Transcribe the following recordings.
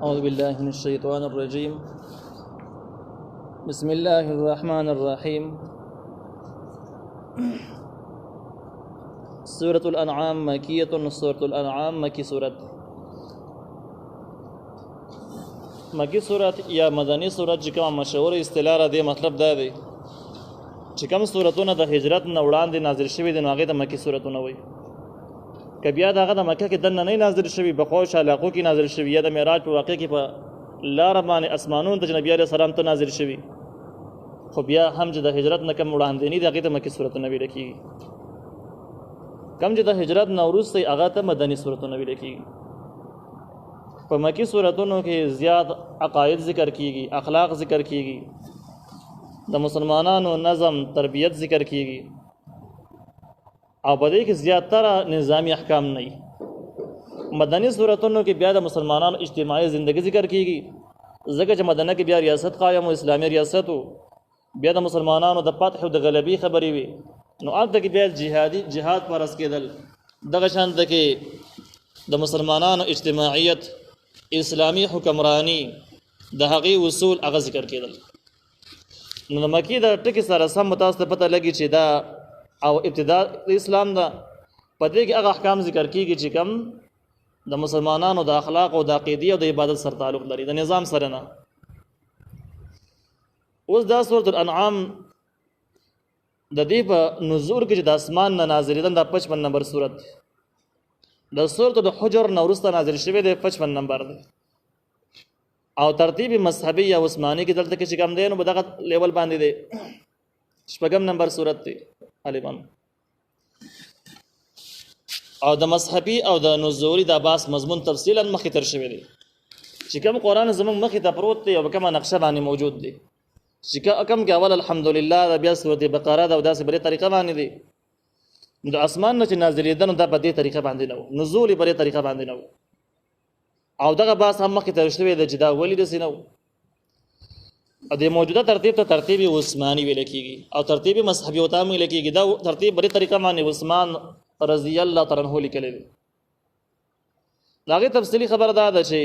أعوذ بالله من الشيطان الرجيم. بسم الله الرحمن الرحيم. سورة الأنعام مكية. سورة الأنعام مکی سورت. مکی سورت یا مدنی سورت چې کوم مشهور اصطلاح را دی مطلب دا دی چې کوم سورتونه د هجرت نه وړاندې نازل شوي دي نو هغې د مکی سورتونه وایي. که بیا د هغه د مکه کې دننه نه نازل شوي بخوش علاقو کې نازل شوي یا د معراج په واقع کې په لاره باندې اسمانونو ته چې نبي علیه السلام ته نازل شوي خو بیا هم چې د هجرت نه کم وړاندې دي هغې ته مکي سورتونه ویل کېږي. کم چې د هجرت نه وروسته هغه ته مدني سورتونه ویل کېږي. په مکي سورتونو کې زیات عقاید ذکر کېږي، اخلاق ذکر کېږي، د مسلمانانو نظم تربیت ذکر کېږي او په دې کې زیاتره نظامی احکام نه وي. مدني صورتونو کې بیا د مسلمانانو اجتماعي زندگی ذکر کېږي ځکه چې مدنه کې بیا ریاست قایم او اسلامي ریاست و بیا د مسلمانانو د فتح او د غلبي خبرې وي نو هلته کې بیا جهاد فرض کېدل دغه شانته کې د مسلمانانو اجتماعیت اسلامي حکمرانی د هغې اصول هغه ذکر کېدل. نو د مکې د ټکي سره سم تاسو ته پته لګي چې دا او ابتدا د اسلام دا په دې کې هغه احکام ذکر کېږي چې کوم د مسلمانانو د اخلاق او د عقیدې او د عبادت سره تعلق لري د نظام سره نه. اوس دا سورة الانعام د دې په نزول کې چې د اسمان نه نازلېدل دا 55 نمبر سورت د سورة الحجر نه وروسته نازل شوی دی 55 نمبر دی او ترتیب مذهبي یا عثماني کې دلته کې چې کوم دی نو په دغه لیول باندې دی 6 نمبر سورت دی غالبا او د مذهبي او د نزولي د باس مضمون تفصیلا مخې تر شوی دی چې کوم قرآن زموږ مخې ته پروت دی او کومه نقشه باندې موجود دی چې کوم کې اول الحمدلله د بیا سورت بقره ده او داسې بلې طریقه باندې دی نو د اسمان نه چې نازلېده نو دا په دې طریقه باندې نه و نزول یې په دې طریقه باندې نه و او دغه باس هم مخې ته شوی دی چې دا ولې داسې نه و. د موجوده ترتیب ته ترتیب عثماني ویل کېږي او ترتیب مذهبي ورته هم ویل کېږي. دا ترتیب بلې طریقه باندې عثمان رضی الله تعالی عنه لیکلی دی. د هغې تفصیلي خبره دا ده چې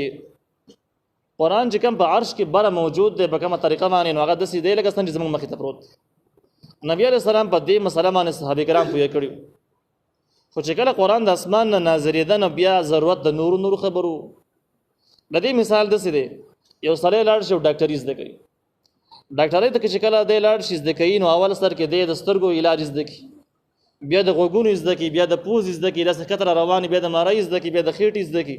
قرآن چې کوم په عرش کې بره موجود دی په کومه طریقه باندې نو هغه داسې دی لکه څنګه چې زموږ مخې ته پروت دی. نبي علیه السلام په دې مسله باندې صحابه کرام پوهه کړي خو چې کله قرآن د اسمان نه نازلېده نو بیا ضرورت د نورو خبرو. د دې مثال داسې دی یو سړی لاړ شي او ډاکټري زده کوي. ډاکټرۍ ته چې کله دی لاړ شي زده کوي نو اول سر کې دی د سترګو علاج زده کوي، بیا د غوږونو زده کوي، بیا د پوزې زده کوي، داسې کتره روانې بیا د مرۍ زده کوي، بیا د خېټې زده کوي.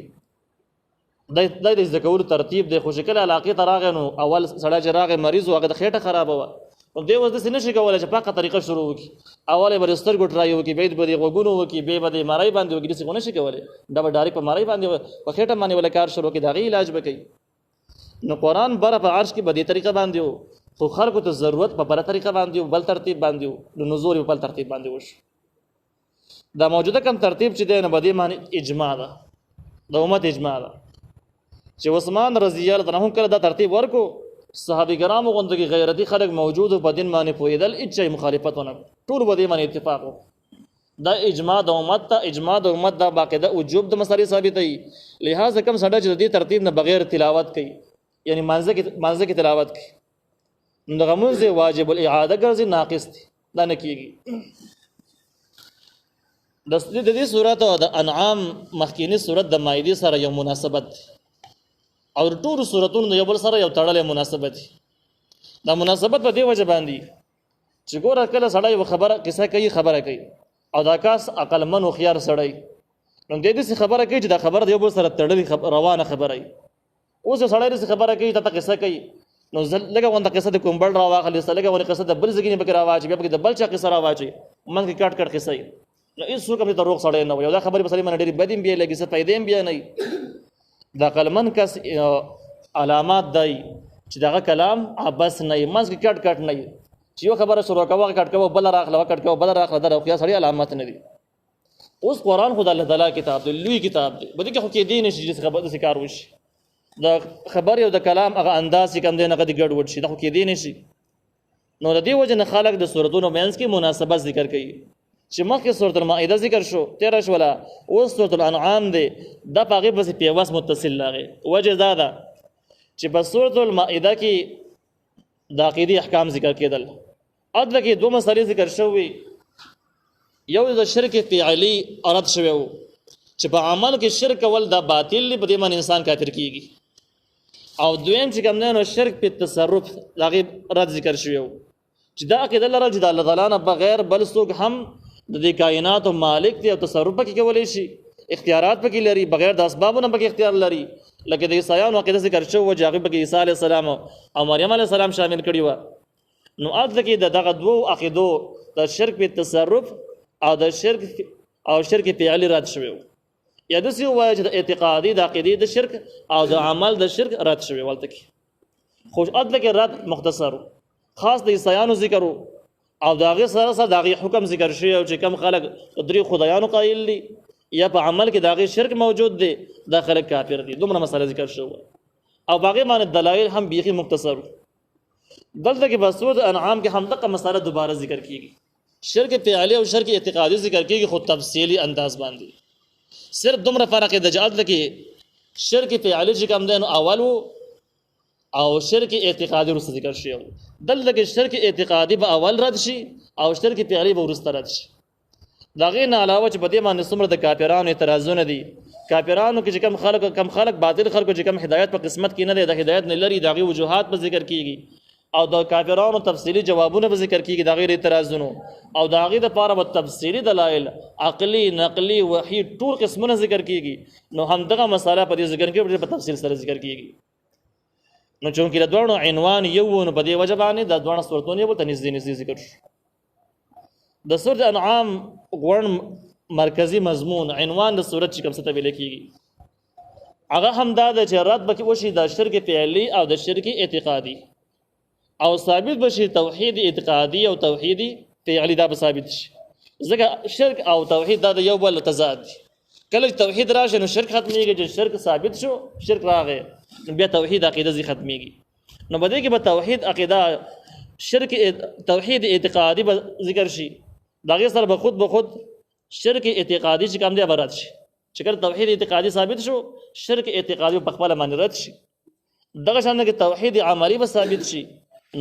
دا د زده کولو ترتیب دی. خو چې کله علاقې ته راغی نو اول سړی چې راغی مریض و هغه د خېټه خرابه وه نو دی اوس داسې نه شي کولی چې پاکه طریقه شروع وکړي. اول یې به د سترګو ټرای وکړي، بیا به د غوږونو وکړي، بیا به د مرۍ باندې وکړي. داسې خو نه شي کولی. دا به ډایرکټ په مرۍ باندې په خېټه باندې ولا کار شروع کړي د هغې علاج به کوي. نو قرآن بره په عرش کې به دې طریقه باندې و خو خلکو ته ضرورت په بله طریقه باندې و بل ترتیب باندې و نو نزول په بل ترتیب باندې وشو. دا موجوده کم ترتیب چې دی نو په دې معنی اجماع ده د امت اجماع ده چې عثمان رضی الله عنه کله دا ترتیب ورکو صحابه کرامو غوندې کې غیرتي خلک موجود په دین باندې پوهېدل هېڅ مخالفت ونه ټول په دې باندې اتفاق و. دا اجماع د امت ته اجماع د امت دا باقاعده وجوب د مسالې ثابتوي. لہذا کم سړی چې د دې ترتیب نه بغیر تلاوت کوي یعنی مانځه کې تلاوت کوي نو دغه مونځ واجب الاعاده ګرځي ناقص دی دا نه کېږي. د دې صورت او د انعام مخکینی صورت د مائده سره یو مناسبت دی او ټول صورتونو د یو بل سره یو تړلې مناسبت دی. دا مناسبت په دې وجه باندې چې ګوره کله سړی یو خبره کوي او دا کاس عقلمن او خیار سړی نو د دې خبره کوي چې دا خبره د یو بل سره تړلې روانه خبره وي. اوس سړی داسې خبره کوي ته قصه کوي نو لږه غونډه قصه د کوم بل راواخلي لږه غونډه قصه د بل ځای کې پکې راواچي بیا پکې د بل چا قصه راواچي من کې کټ قصه وي نو هېڅوک هم ته روغ سړی نه وي او دا خبرې په سړي باندې ډېرې بدې هم بیا لګي څه فایدې هم بیا نه وي. د عقلمن کس علامات دی چې دغه کلام عبس نه وي منځ کې کټ نه وي چې یو خبره شروع کوه کټ کوه بله راخله کټ کوه بله راخله دا روغتیا سړي علامات نه دي. اوس قرآن خو د الله تعالی کتاب دی لوی کتاب دی په دې کې خو کېدی نه شي چې داسې کار وشي د خبرې او د کلام هغه انداز چې کوم دی هغه د ګډوډ شي دا خو کېدی نه شي. نو د دې وجه نه خلک د صورتونو منځ کې مناسبت ذکر کوي چې مخکې سورۃ المائده ذکر شو 13 اوس سورۃ الانعام دی دا په هغې پسې پیوس متصل راغی. وجه دا ده چې په سورۃ المائده کې د عقیدې احکام ذکر کېدل اته کې دوه مسلې ذکر شوې یو د شرک فعلی رد شوی وو چې په عمل کې شرک ول د باطل په دې باندې انسان کافر کیږي او دویم چې کوم نه شرک په تصرف دغه رد ذکر شوی وو چې دا عقیده لرل چې د الله تعالی نه بغیر بل څوک هم د دې کائنات او مالک دی او تصرف پکې کولای شي اختیارات پکې لري بغیر د اسبابونو پکې اختیار لري لکه د عیسایانو عقیده ذکر شو چې هغه پکې عیسی علی السلام او مریم علی السلام شامل کړي و نو اته کې دغه دوه عقیدو د شرک په تصرف او د شرک فعلی رد شوی و یا د څه وایي چې د اعتقادي د عقیدې د شرک او د عمل د شرک رد شوی ولته کې خو اته کې رد مختصر خاص د عیسایانو ذکر او داغه سره سره داغه حکم ذکر شوی او چې کم خلک درې خدایانو قائل دي یا په عمل کې داغه شرک موجود دی دا خلک کافر دي دومره مسله ذکر شو او باقي باندې دلایل هم بیخي مختصر دلته کې په سورۃ انعام کې هم دغه مسله دوباره ذکر کیږي شرک فعلی او شرک اعتقادي ذکر کیږي خو تفصیلی انداز باندې صرف دومره فرق د جهاد کې شرک فعلی چې کوم دین اول او شرک اعتقادي ورسره ذکر شي دلته کې شرک اعتقادي به اول رد شي او شرک فعلی به ورسره رد شي داغه نه علاوه چې په دې باندې څومره د کافرانو اعتراضونه دي کافرانو کې چې کم خلک باطل خلکو چې کم هدایت په قسمت کې نه دي د هدایت نه لري داغه وجوهات په ذکر کیږي او د کافرانو تفصیلی جوابونه به ذکر کیږي د غیر اعتراضونو او د هغه د لپاره به تفصیلی دلایل عقلی نقلی وحی ټول قسمونه ذکر کیږي نو هم دغه مساله په دې ذکر کې په تفصیل سره ذکر کیږي نو چونکې د دوه عنوان یو نو په دې وجه باندې د دوه سورتونه یو ته نږدې ذکر شو د سورۃ انعام غوړ مرکزی مضمون عنوان د سورۃ چې کوم څه ته ویل کیږي هغه هم دا د چې رد بکې وشي د شرک فعلی او د شرک اعتقادي او ثابت بشي توحید اعتقادي او توحید فعلی دا به ثابت شي ځکه شرک او توحید دا د یو بل تضاد دي کله توحید راشه نو شرک ختميږي چې شرک ثابت شو شرک راغی بیا توحید عقیده زی ختميږي نو بده کې به توحید عقیده شرک توحید اعتقادي به ذکر شي داغه سره به خود شرک اعتقادي چې کوم دی برات شي چې کله توحید اعتقادي ثابت شو شرک اعتقادي په خپل باندې رد شي دغه شان کې توحید عملی به ثابت شي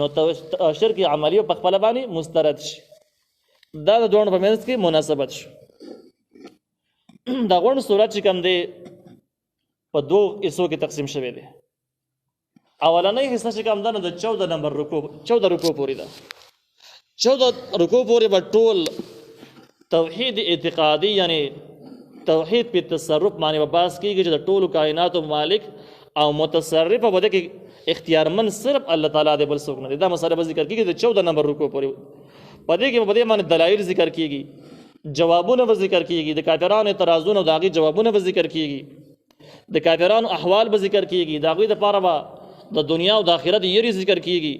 نو شرک عملی په خپل باندې مسترد شي دا د دوه په منځ کې مناسبت شو دا غوڼ سورۃ چې کوم دی په دوه حصو کې تقسیم شوی دی اولنۍ حصہ چې کوم ده نو د 14 نمبر رکوع 14 رکوع پورې ده 14 رکوع پورې به ټول توحید اعتقادي یعنی توحید په تصرف باندې باس کیږي چې د ټولو کائنات او مالک او متصرف په بده کې اختیارمن صرف الله تعالی دی بل څوک نه دی دا مسله به ذکر کیږي د 14 نمبر رکوع پورې پدې کې په دې باندې دلایل ذکر کیږي جوابونه به ذکر کیږي د کافرانو اعتراضونه او داغي جوابونه به ذکر کیږي د کافرانو احوال به ذکر کیږي داغي د پاره به د دنیا او د آخرت یری ذکر کیږي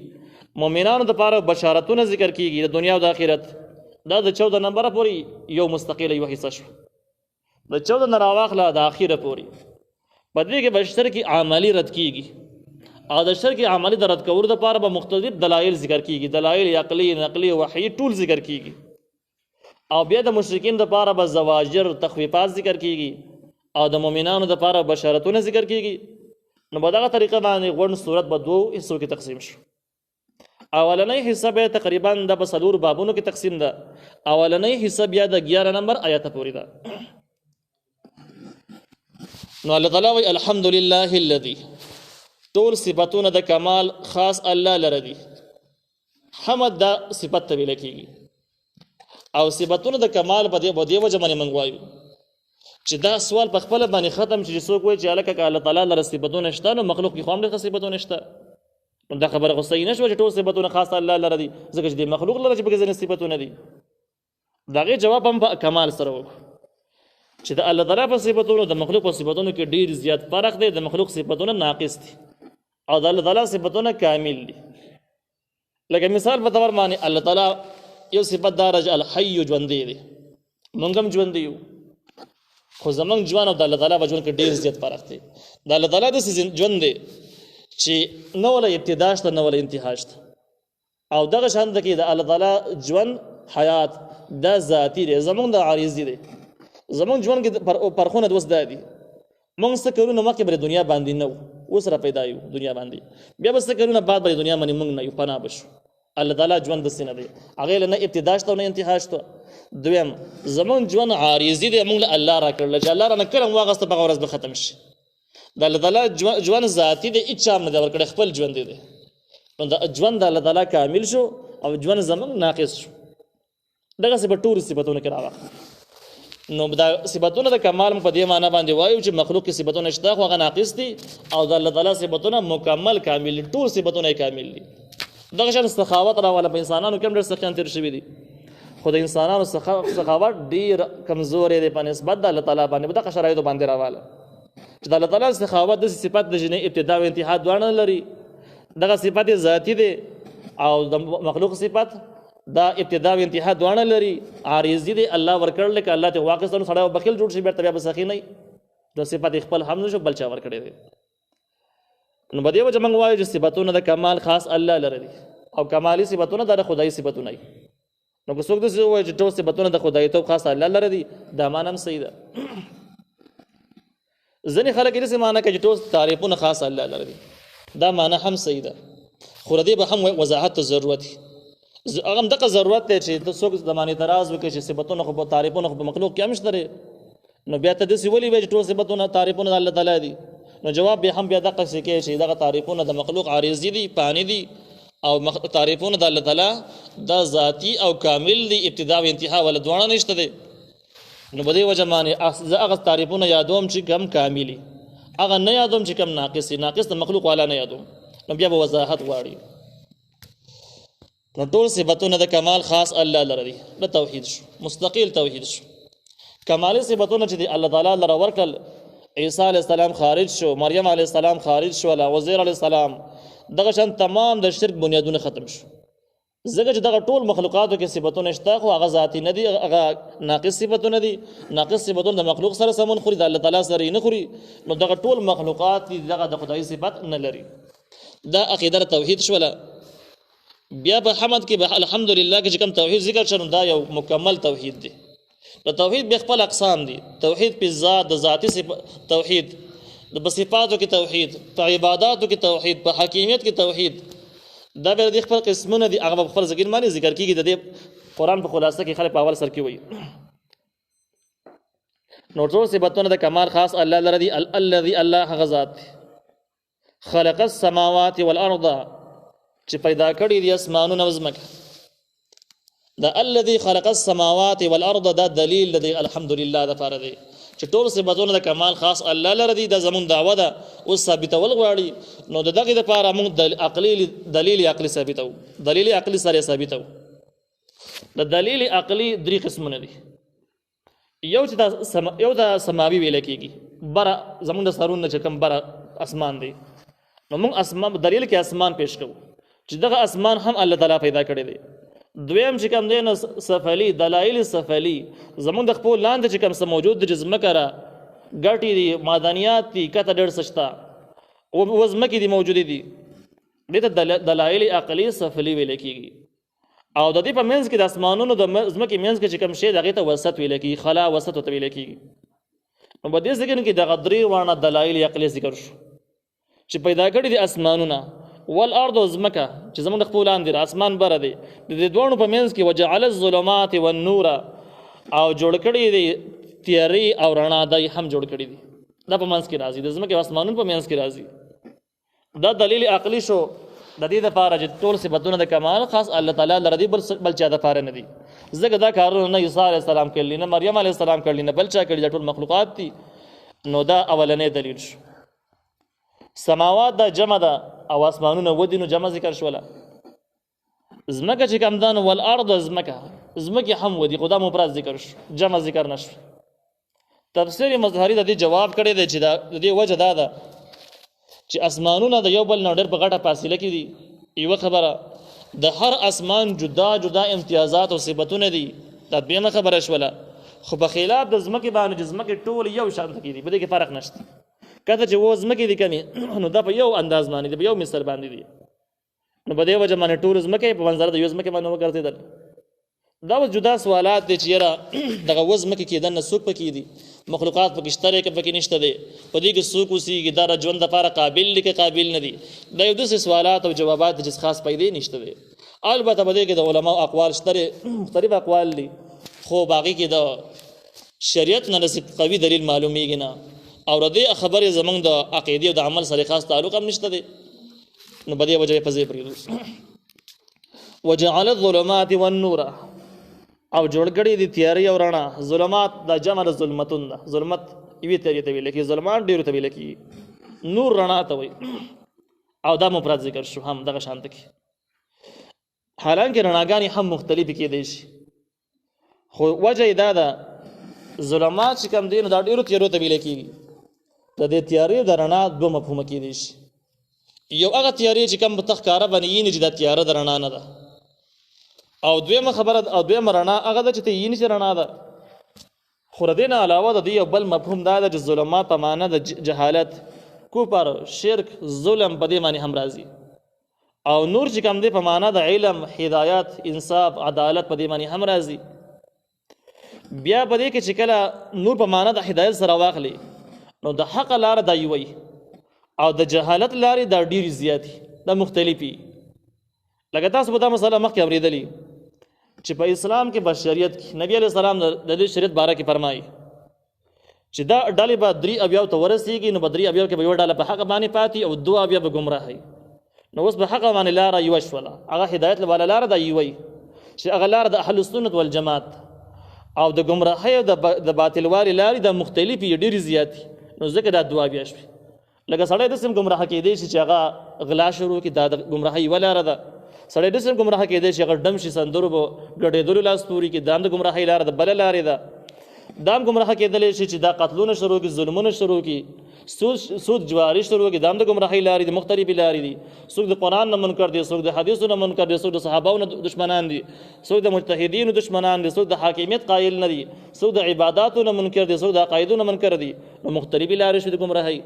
مؤمنانو د پاره بشارتونه ذکر کیږي د دنیا او د آخرت دا د 14 نمبر پورې یو مستقله یو حصہ شو د 14 نه راواخله د اخیره پورې پدې کې بشر کی عملی رد کیږي او د شرک عملی د رد کولو لپاره به مختلف دلایل ذکر کیږي دلایل عقلی نقلی وحی ټول ذکر کیږي او بیا د مشرکین لپاره به زواجر تخویفات ذکر کیږي او د مؤمنانو لپاره بشارتونه ذکر کیږي نو په دغه طریقه باندې غوڼ صورت به دوه حصو کې تقسیم شو اولنۍ حصہ به تقریبا د بصدور بابونو کې تقسیم ده اولنۍ حصہ بیا د 11 نمبر آیت پورې ده نو الله تعالی وی الحمدلله الذي ټول صفاتونه د کمال خاص الله لره دي حمد دا صفت ته ویل کیږي او صفاتونه د کمال په دې وجه باندې منغوایو چې دا سوال په خپل باندې ختم چې څوک وایي چې الکه الله تعالی لره صفاتونه شته نو مخلوق کې خام له صفاتونه شته دا خبره خو صحیح نشو چې ټول صفاتونه خاص الله لره دي ځکه چې د مخلوق لره چې بګزنه صفاتونه دي داغه جواب هم په کمال سره وکړو چې د الله تعالی په صفاتونو د مخلوق په صفاتونو کې ډیر زیات فرق دی د مخلوق صفاتونه ناقص دي او د الله تعالی صفاتونه کامل دي لکه مثال په تور باندې الله تعالی یو صفات دار الحي ژوند دی مونږ هم ژوند یو خو زمونږ ژوند او د الله تعالی په ژوند کې ډیر زیات فرق دی د الله تعالی د ژوند دی چې نو ولا ابتدا شته نو ولا انتها شته او دغه شان د کې د الله تعالی ژوند حیات د ذاتی دی زمونږ د عارضی دی زمونږ ژوند کې پرخونه دوست دی مونږ څه کړو نو مکه بر دنیا باندې نو اوس را پیدا یو دنیا باندې بیا بس کلونه بعد به دنیا باندې موږ نه یو پناه بشو الله تعالی ژوند د سینه دی هغه نه ابتدا شته نه انتها شته دویم زمون ژوند عارضی دی موږ الله را کړل چې الله را نه کړم واغسته په ورځ به ختم شي د الله تعالی ژوند ذاتی دی هیڅ چا نه ورکړي خپل ژوند دی نو د ژوند د الله تعالی کامل شو او ژوند زمون ناقص شو دغه څه په ټول صفاتونه کې راوخ نو دا صفاتونه د کمال په دې معنی باندې وایو چې مخلوق کې صفاتونه شته خو هغه ناقص دي او د الله تعالی صفاتونه مکمل کامل ټول صفاتونه کامل دي دغه شان سخاوت راواله په انسانانو کې هم ډېر سخیان تیر شوي دي خو د انسانانو سخاوت ډېر کمزورې دی په نسبت د الله تعالی باندې دغه شرایطو باندې راواله چې د الله تعالی سخاوت د صفات د جنې ابتدا او انتها دواړه لري دغه صفات ذاتی دي او د مخلوق صفات دا ابتدا او انتها دواړه لري عارضی دي الله ورکړل ک الله ته واقعا سره بخیل جوړ شي بیرته بیا بسخی نه د صفات خپل هم نشو بل چا ورکړي دي نو بده وجه موږ وایو چې صفاتونه د کمال خاص الله لري او کمالي صفاتونه د خدای صفاتونه نو که څوک د څه وایي چې ټول صفاتونه د خدای ته خاص الله لري دا معنی هم صحیح ده ځنې خلک یې څه معنی کوي چې ټول تعریفونه خاص الله لري دا معنی هم صحیح ده خو ردی به هم وضاحت ضرورت هغه دغه ضرورت دی چې څوک زمانه تراز وکړي چې صفاتونه خو په تعریفونه خو په مخلوق کې هم شته نو بیا ته د سی ولي وایي چې ټول صفاتونه تعریفونه د الله تعالی دي نو جواب به هم بیا دغه څه کې چې دغه تعریفونه د مخلوق عارضی دي پانی دي او تعریفونه د الله تعالی د ذاتی او کامل دي ابتدا او انتها ول دوانه نشته دي نو بده وجه معنی هغه تعریفونه یادوم چې کم کاملی هغه نه یادوم چې کم ناقص د مخلوق والا نه یادوم نو بیا به وضاحت غواړي نو ټول صفاتونه د کمال خاص الله لري د توحید شو مستقل توحید شو کمالي صفاتونه چې الله تعالی لره ورکل عیسی علیه السلام خارج شو مریم علیه السلام خارج شو وزیر علیه السلام دغه شان تمام د شرک بنیادونه ختم شو زګه چې دغه ټول مخلوقاتو کې صفاتونه شته خو هغه ذاتی نه دي هغه ناقص صفاتونه دي ناقص صفاتونه د مخلوق سره سمون خوري د الله تعالی سره نه خوري نو دغه ټول مخلوقات دغه د خدای صفات نه لري دا عقیده توحید شوله بیا په حمد کې به الحمدلله کې کوم توحید ذکر شون دا یو مکمل توحید دی د توحید به خپل اقسام دي توحید په ذات د ذاتی توحید د صفاتو کې توحید په عبادتو کې توحید په حکیمیت کې توحید دا به د خپل قسمونه دي هغه خپل ذکر معنی ذکر کیږي د قرآن په خلاصه کې خلک په اول سر کې وایي نو ټول صفاتونه د کمال خاص الله لري الذي الله غزاد خلق السماوات والارض چې پیدا کړی دي اسمانونه او ځمکه دا الذي خلق السماوات والارض دا دلیل دی الحمدلله د فار دی چې ټول صفاتونه د کمال خاص الله لري د زمون دعوه ده او ثابتول غواړي نو دغه د لپاره موږ دلیل عقلی ثابتو دلیل عقلی سره ثابتو د دلیل عقلی درې قسمونه دي یو چې د سماوي ویل کېږي بر زمون د سرون چې کم بر اسمان دی نو موږ اسمان دلیل کې اسمان پیش کوو چې دغه اسمان هم الله تعالی پیدا کړی دی دویم چې کوم دی نو سفلی دلایل سفلی زمون د خپل لاندې چې کوم څه موجود د جسمه کرا ګټي دي معدنیات دي کته ډېر سشتا او وزمکې دي موجود دي دته دلایل عقلی سفلی ویل کېږي او د دې په منځ کې د اسمانونو د زمکې منځ کې چې کوم شی دغه ته وسط ویل کېږي خلا وسط ته ویل کېږي نو په دې ځکه کې د غدري وانه دلایل عقلی ذکر شو چې پیدا کړی دي اسمانونه والارض زمکه چې زمونږ خپل لاندې اسمان بره دی د دې دوه په منځ کې وجعل الظلمات والنور او جوړ کړی دی تیاری او رڼا دای هم جوړ کړی دی دا په منځ کې راځي د زمکه اسمانونو په منځ کې راځي دا دلیل عقلی شو د دې لپاره چې ټول صفاتونه د کمال خاص الله تعالی لري بل چا د لپاره نه دي زګه دا کارونه نه عیسی علیه السلام کړل نه مریم علیه السلام کړل نه بل چا کړل ټول مخلوقات دي نو دا اولنې دلیل شو سماوات دا جمع ده او اسمانونه ودینو جمع ذکر شوله زمکه چې کوم دان والارض زمکه هم ودی خدا مفرد ذکر شو جمع ذکر نشو تفسیر مظهری د دې جواب کړی دی چې د دې وجه دا ده چې اسمانونه د یو بل نه ډېر په غټه فاصله کې دي یو خبره د هر اسمان جدا جدا امتیازات او صفاتونه دي دا به خبره شوله خو په خلاف د زمکه باندې زمکه ټول یو شان کې دي بده کې فرق نشته کته چې و زمکه دي کني نو دا په یو انداز باندې دی په یو مثال باندې دی نو په دې وجه باندې ټول زمکه په منظر د یو زمکه باندې وګرځیدل دا جدا سوالات دي چې یاره دغه وزمکه کې دنه سوق پکې دي مخلوقات پکې شته کې پکې نشته دی په دې کې څوک اوسېږي دا ژوند لپاره قابل دی که قابل نه دي دا یو داسې سوالات او جوابات چې خاص پیدا نشته دی البته په دې کې د علماو اقوال شته مختلف اقوال دي خو باقي کې د شریعت نه قوي دلیل معلومیږي نه او ردی خبره زمونږ د عقیده او د عمل سره خاص تعلق هم نشته دی نو په دې وجه په ځای پرېږدو وجعل الظلمات والنور او جوړ کړي دي تیاری او رڼا ظلمات د جمع ظلمتون ده ظلمت یوې تیاری ته ویل کی ظلمات ډیرو ته ویل کی نور رڼا ته وي او دا مفرد ذکر شو هم دغه شانت کی حالانکه رڼاګانی هم مختلف کې دي شي خو وجه دا ده ظلمات چې کوم دین دا ډیرو تیارو ته ویل کیږي د دې تیاری د رڼا دوه مفهوم کې دي شي یو هغه تیاری چې کوم تخکاره باندې یې نه چې د تیار د رڼا نه ده او دویمه خبره او دویمه رڼا هغه د چې ته یې نه رڼا ده خو ردینه علاوه د دې بل مفهوم دا ده چې ظلمات په معنا د جهالت کوپر شرک ظلم په دې معنی هم راځي او نور چې کوم دی په معنا د علم هدایت انصاف عدالت په دې معنی هم راځي بیا په دې کې چې کله نور په معنا د هدایت سره واخلي نو د حق لار د یوي او د جهالت لارې د ډېری زیاتی د مختلفي لکه تاسو په دا مسله مخکې اورېدلې چې په اسلام کې بشریت کې نبی علیہ السلام د دې شریعت باره کې فرمایي چې دا ډلې به 3 اویاو ته ورسېږي نو 3 اویاو کې به یو ډله په حق باندې پاتې او 2 اویا به ګمراهي نو اوس په حق باندې لار یو شوله هغه هدایت لپاره لار د یوي چې هغه لار د اهل سنت والجماعت او د ګمراهۍ او د باطل واري لارې د مختلفې ډېرې زیاتې نو ځکه دا 2 اویا شوي لکه سړی داسې ګمراه کېدی شي چې هغه غلا شروع کړي دا د ګمراهۍ یوه لاره ده سړی داسې ګمراه کېدی شي هغه ډم شي سندرو به ګډېدلو لاس توري کړي دا هم د ګمراهۍ لاره ده بله لارې ده دا هم ګمراه کېدلی شي چې دا قتلونه شروع کړي ظلمونه شروع کړي سود جواري شروع کړي دا هم د ګمراهۍ لارې دي مختلفې لارې دي څوک د قرآن نه منکر دي څوک د حدیثو نه منکر دي څوک د صحابهو نه دشمنان دي څوک د مجتهدینو دشمنان دي څوک د حاکمیت قایل نه دي څوک د عباداتو نه منکر دي څوک د عقایدو نه منکر دي نو مختلفې لارې شو د ګمراهۍ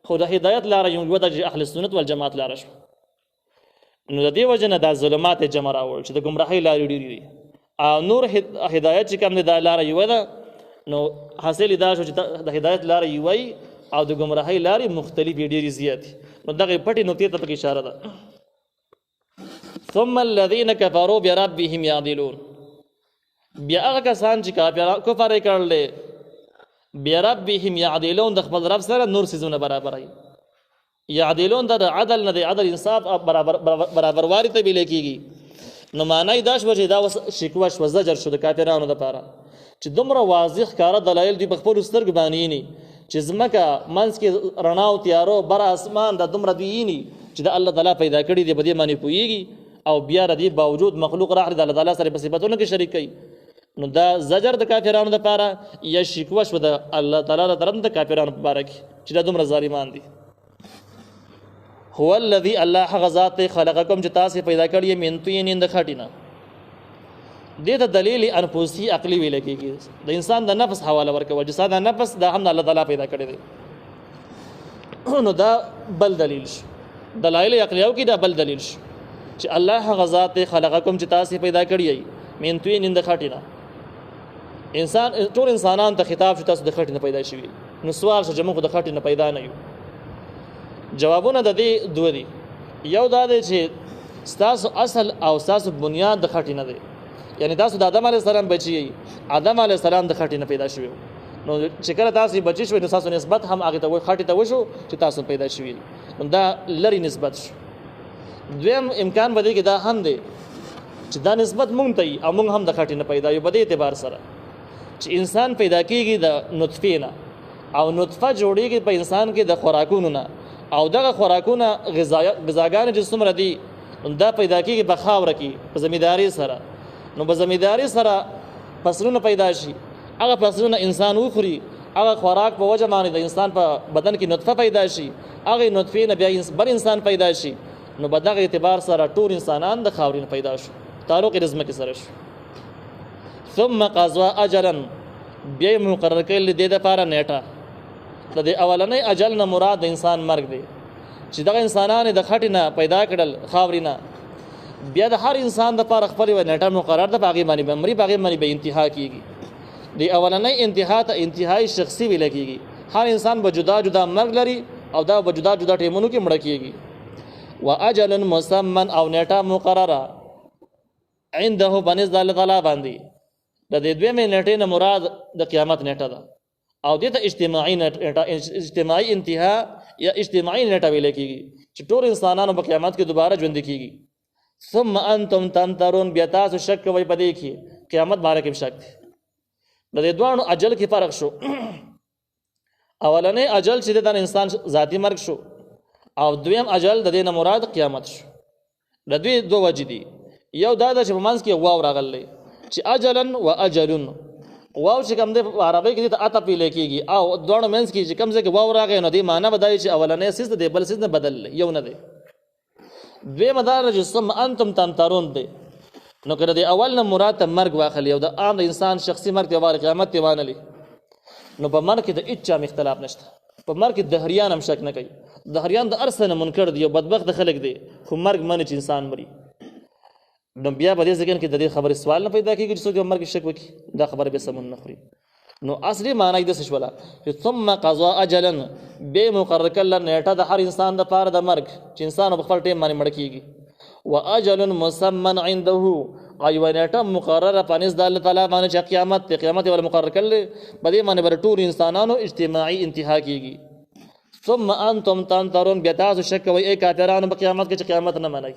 خو د هدایت لاره یو د اهل سنت والجماعت لاره شو نو د دې وجه نه دا ظلمات جمع راوړل چې د ګمراهۍ لارې ډېرې دي او نور هدایت چې کوم دی دا لاره یوه ده نو حاصل دا شو چې د هدایت لاره یوه او د ګمراهۍ لارې مختلفې ډېرې زیاتې نو دغې پټې نقطې ته پکې اشاره ده ثم الذين كفروا بربهم يعدلون بیا هغه کسان چې کفر یې کړل بربهم يعدلون د خپل رب سره نور سيزونه برابرای يعدلون د عدل نه د عدل انصاف برابر واري ته ویل کیږي نو معنی دا شو چې دا شکوه شو زجر شو د کافرانو لپاره چې دومره واضح کار دلایل دی په خپل سترګ باندې نه چې زمکه منځ کې رڼا او تیارو بر اسمان د دومره دی نه چې د الله تعالی پیدا کړی دی په دې معنی پويږي او بیا ردی باوجود مخلوق راخړي د الله تعالی سره په صفاتونو کې شریک کوي نو دا زجر د کافرانو لپاره یا شکوه شو د الله تعالی له طرف د کافرانو لپاره چې دا دومره ظالمان دي هو الذي الله غذات خلقکم چې تاسو پیدا کړی من طین د خټینه دې ته دلیل انفسي عقلی ویل کېږي د انسان د نفس حواله ورکوي چې ساده نفس دا هم الله تعالی پیدا کړی دی نو دا بل دلیل شو دلایل عقلیو کې دا بل دلیل شو چې الله غذات خلقکم چې تاسو پیدا کړی من طین د خټینه انسان ټول انسانان ته خطاب شو تاسو د خټینه پیدا شوي نو سوال شو چې موږ د خټینه پیدا نه یو جوابونه د دې دوه دي یو دا دی چې ستاسو اصل او ستاسو بنیاد د خټینه دی یعنی تاسو د آدم علیه السلام بچی آدم علیه السلام د خټینه پیدا شوی نو چې کله تاسو بچی شوی نو تاسو نسبت هم هغه ته خټی ته وشو چې تاسو پیدا شوی نو دا لری نسبت شو دویم امکان بده کې دا هم دی چې دا نسبت مونږ ته او مونږ هم د خټینه پیدا یو بده اعتبار سره چې انسان پیدا کیږي د نطفه نه او نطفه جوړیږي په انسان کې د خوراکونو نه او دغه خوراکونه غذاګان چې څومره دي دا پیدا کیږي په خاور کې په زمینداری سره نو په زمینداری سره فصلونه پیدا شي هغه فصلونه انسان وخوري هغه خوراک په وجه باندې د انسان په بدن کې نطفه پیدا شي هغه نطفه نه بیا بل انسان پیدا شي نو په دغه اعتبار سره ټول انسانان د خاورین پیدا شو تعلق رزم کې سره شو ثم قضى اجلا بیا مقرر کړل د دې لپاره نیټه د اولنې اجل نه مراد د انسان مرګ دی چې دغه انسانان د خټې نه پیدا کړل خاورینه بیا د هر انسان د لپاره خپل نیټه مقرر ده باغی باندې عمرې باغی باندې به انتها کیږي دی اولنۍ انتها ته انتهایی شخصي ویل کېږي. هر انسان به جدا جدا مرګ لري او دا به جدا جدا ټیمونو کې مړه کېږي. واجل مسمى او نیټه مقرره عنده بنز د الله تعالی باندې. د دې دویمې نیټې نه مراد د قیامت نیټه ده او دې ته اجتماعي نیټه اجتماعي انتها یا اجتماعي نیټه ویل کېږي چې ټول انسانانو په قیامت کې دوباره ژوند کېږي. ثم انتم تمترون بیا تاسو شک کوئ په دې کې قیامت باره کې شک دی. د دې دوه اجل کې فرق شو. اولنې اجل چې د انسان ذاتی مرګ شو او دویم اجل د دې نه مراد قیامت شو. د دوی دوه وجې دي. یو دا چې په منځ کې واو راغلی چې اجلن و اجلن. واو چې کوم د عربی کې ته عطف لیکيږي او دوه منځ کې چې کوم ځای کې واو راغی نو دې معنی بدایي چې اولنې سیس د بل سیس نه بدل یو نه دی. دوی مدار چې ثم انتم تمترون دی نو کړه دی اول نه مراد مرګ واخلي او د عام انسان شخصي مرګ ته واره قیامت ته وانه نو په مرګ کې د اچا اختلاف نشته. په مرګ کې دهریان هم شک نه کوي. دهریان د ارسنه منکر دی او بدبخت خلک دی خو مرګ منه چې انسان مري. نو بیا په دې ځکه کې د دې خبرې سوال نه پیدا کیږي چې څوک مرګ شک وکړي. دا خبره به سمون نه خوري. نو اصلي معنی د څه شولا ثم قضاء اجلا به مقرر کله نیټه د هر انسان د پاره د مرګ چې انسان په خپل ټیم باندې مړ کیږي. واجل مسمى عنده ایو نیټه مقرره پنځ د الله تعالی باندې چې قیامت ول مقرر کړل په دې باندې بر ټول انسانانو اجتماعي انتها کیږي. ثم انتم تنظرون بیا تاسو شک کوئ ای کافرانو په قیامت کې چې قیامت نه منئ.